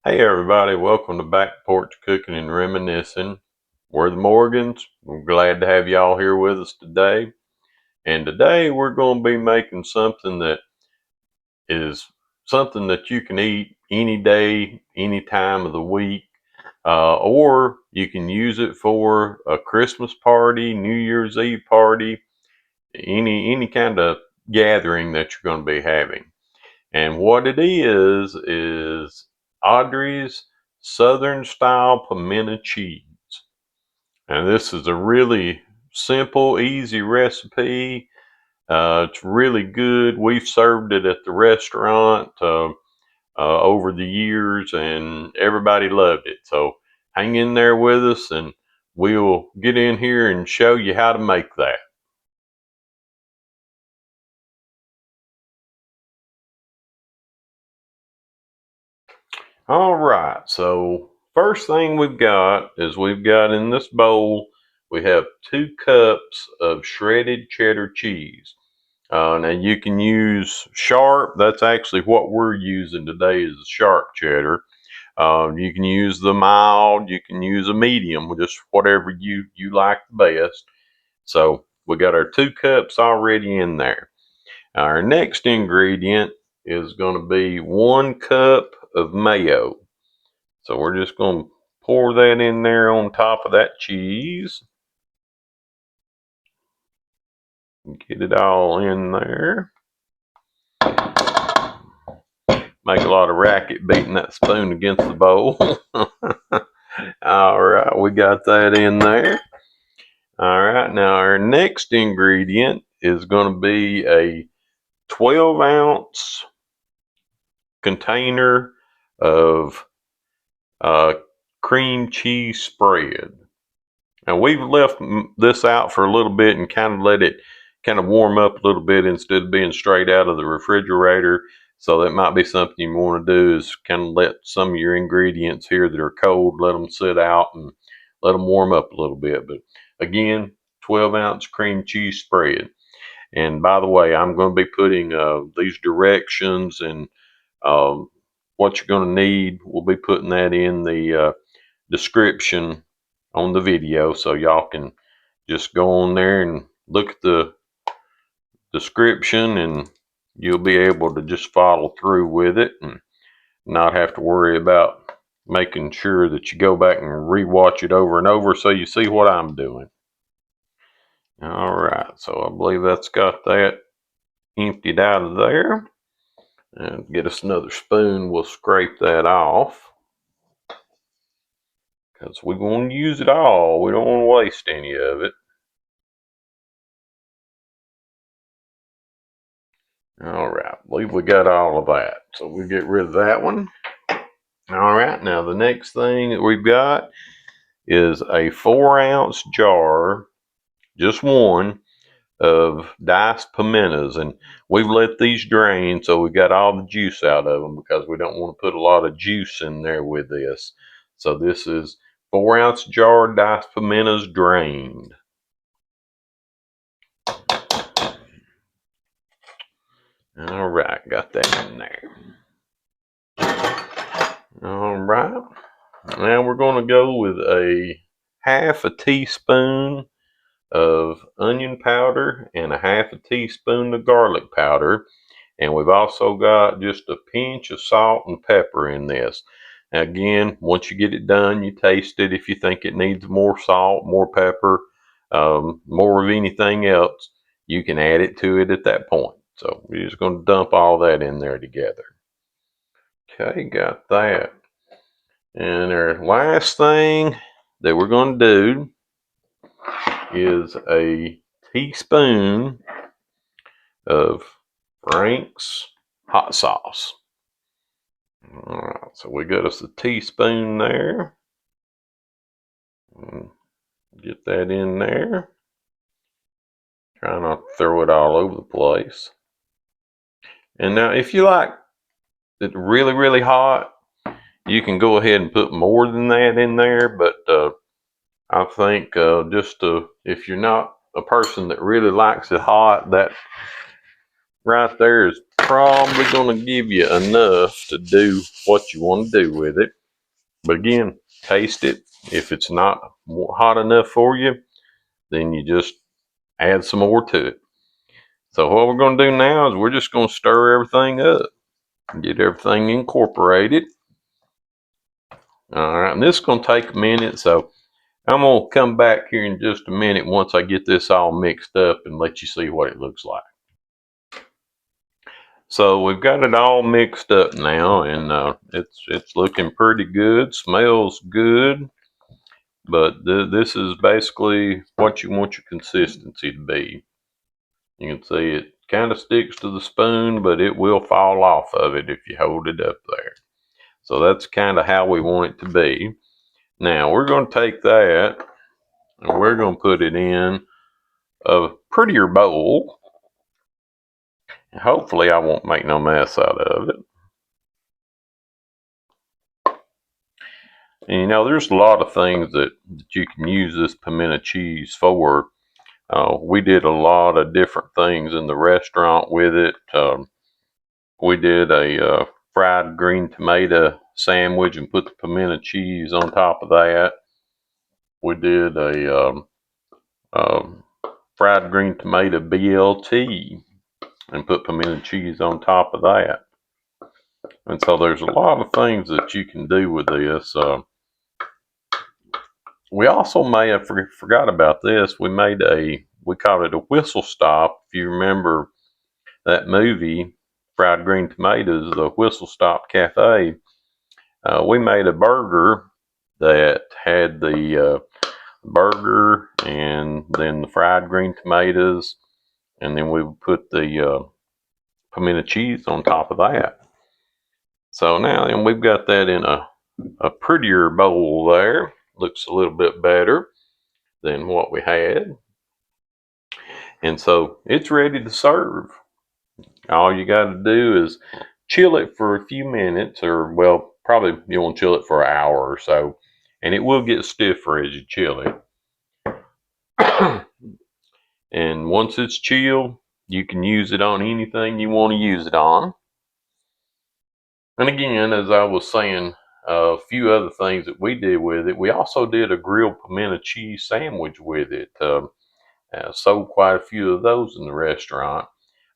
Hey everybody, welcome to Back Porch Cooking and Reminiscing. We're the Morgans. We're glad to have y'all here with us today. And today we're going to be making something that is something that you can eat any day, any time of the week, or you can use it for a Christmas party, New Year's Eve party, any kind of gathering that you're going to be having. And what it is Audrey's Southern style pimento cheese. And this is a really simple, easy recipe. It's really good. We've served it at the restaurant over the years, and everybody loved it. So hang in there with us, and we'll get in here and show you how to make that. All right, so first thing we've got in this bowl, we have 2 cups of shredded cheddar cheese. Now you can use sharp, that's actually what we're using today is sharp cheddar. You can use the mild, you can use a medium, just whatever you like the best. So we got our 2 cups already in there. Our next ingredient is going to be 1 cup of mayo. So we're just going to pour that in there on top of that cheese. Get it all in there. Make a lot of racket beating that spoon against the bowl. All right, we got that in there. All right, now our next ingredient is going to be a 12-ounce container of uh, cream cheese spread. Now we've left this out for a little bit and kind of let it kind of warm up a little bit instead of being straight out of the refrigerator. So that might be something you want to do is kind of let some of your ingredients here that are cold, let them sit out and let them warm up a little bit. But again, 12-ounce cream cheese spread. And by the way, I'm going to be putting these directions and um, what you're going to need. We'll be putting that in the description on the video, so y'all can just go on there and look at the description, and you'll be able to just follow through with it and not have to worry about making sure that you go back and rewatch it over and over so you see what I'm doing. All right, so I believe that's got that emptied out of there. And get us another spoon, we'll scrape that off because we want to use it all. We don't want to waste any of it. All right, I believe we got all of that. So we get rid of that one. All right, now the next thing that we've got is a 4-ounce jar, just one, of diced pimentos. And we've let these drain, so we got all the juice out of them because we don't want to put a lot of juice in there with this. So this is 4-ounce jar diced pimentos drained. All right, got that in there. All right. Now we're going to go with a half a teaspoon of onion powder and a half a teaspoon of garlic powder. And we've also got just a pinch of salt and pepper in this. Now again, once you get it done, you taste it. If you think it needs more salt, more pepper, more of anything else, you can add it to it at that point. So we're just going to dump all that in there together. Okay, got that. And our last thing that we're going to do is a teaspoon of Frank's hot sauce. All right, so we got us a teaspoon there. Get that in there. Try not to throw it all over the place. And now if you like it really, really hot, you can go ahead and put more than that in there, but I think if you're not a person that really likes it hot, right there is probably going to give you enough to do what you want to do with it. But again, taste it. If it's not hot enough for you, then you just add some more to it. So what we're going to do now is we're just going to stir everything up and get everything incorporated. All right, and this is going to take a minute, so I'm going to come back here in just a minute once I get this all mixed up and let you see what it looks like. So we've got it all mixed up now, and it's looking pretty good, smells good, but this is basically what you want your consistency to be. You can see it kind of sticks to the spoon, but it will fall off of it if you hold it up there. So that's kind of how we want it to be. Now we're going to take that and we're going to put it in a prettier bowl. Hopefully I won't make no mess out of it. And you know, there's a lot of things that you can use this pimento cheese for. We did a lot of different things in the restaurant with it. We did a fried green tomato sandwich and put the pimento cheese on top of that. We did a fried green tomato BLT and put pimento cheese on top of that. And so there's a lot of things that you can do with this. We also may have forgot about this. We called it a whistle stop. If you remember that movie, Fried Green Tomatoes, the Whistle Stop Cafe, we made a burger that had the burger and then the fried green tomatoes, and then we would put the pimento cheese on top of that. So now, and we've got that in a prettier bowl there. Looks a little bit better than what we had. And so it's ready to serve. All you got to do is chill it for a few minutes, or well, probably you want to chill it for an hour or so, and it will get stiffer as you chill it. And once it's chilled, you can use it on anything you want to use it on. And again, as I was saying, a few other things that we did with it. We also did a grilled pimento cheese sandwich with it. Sold quite a few of those in the restaurant.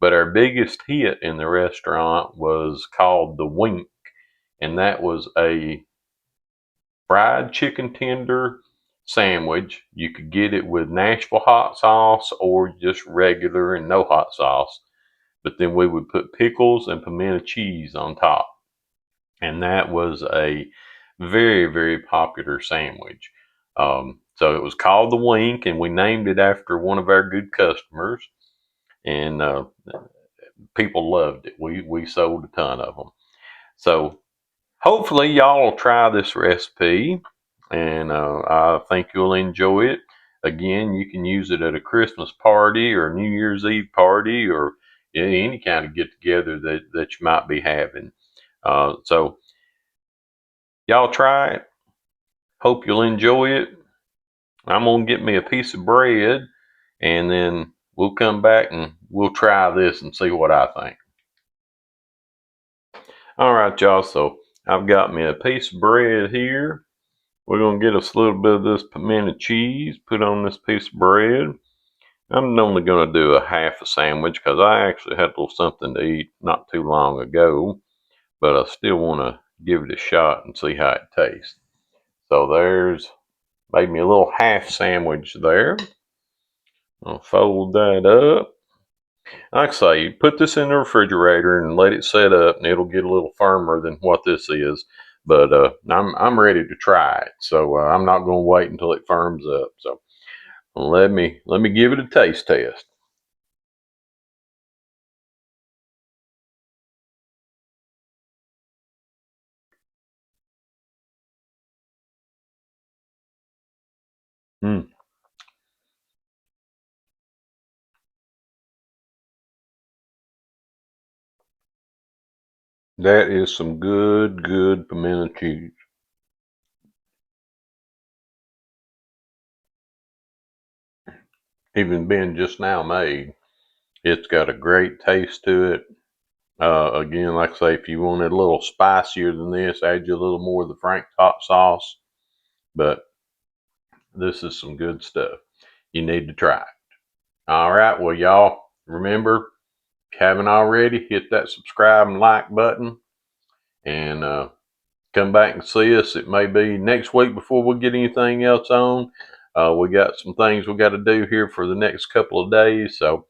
But our biggest hit in the restaurant was called the Wink, and that was a fried chicken tender sandwich. You could get it with Nashville hot sauce or just regular and no hot sauce. But then we would put pickles and pimento cheese on top. And that was a very, very popular sandwich. So it was called the Wink, and we named it after one of our good customers. And people loved it. We sold a ton of them. So hopefully y'all will try this recipe, and I think you'll enjoy it. Again, you can use it at a Christmas party or New Year's Eve party, or any kind of get together that you might be having. So y'all try it. Hope you'll enjoy it. I'm gonna get me a piece of bread, and then we'll come back and we'll try this and see what I think. All right, y'all. So I've got me a piece of bread here. We're gonna get us a little bit of this pimento cheese, put on this piece of bread. I'm only gonna do a half a sandwich because I actually had a little something to eat not too long ago, but I still want to give it a shot and see how it tastes. So there's made me a little half sandwich there. I'll fold that up. Like I say, put this in the refrigerator and let it set up, and it'll get a little firmer than what this is. But I'm ready to try it, so I'm not going to wait until it firms up. So let me give it a taste test. Mm, that is some good pimento cheese. Even been just now made. It's got a great taste to it. Again, like I say, if you want it a little spicier than this, add you a little more of the Frank hot sauce. But this is some good stuff. You need to try it. All right, well, y'all, remember, if you haven't already, hit that subscribe and like button. And come back and see us. It may be next week before we get anything else on. We got some things we got to do here for the next couple of days. So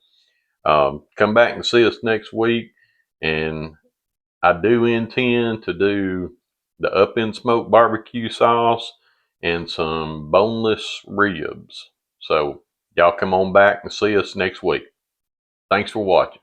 come back and see us next week. And I do intend to do the up in smoke barbecue sauce and some boneless ribs. So y'all come on back and see us next week. Thanks for watching.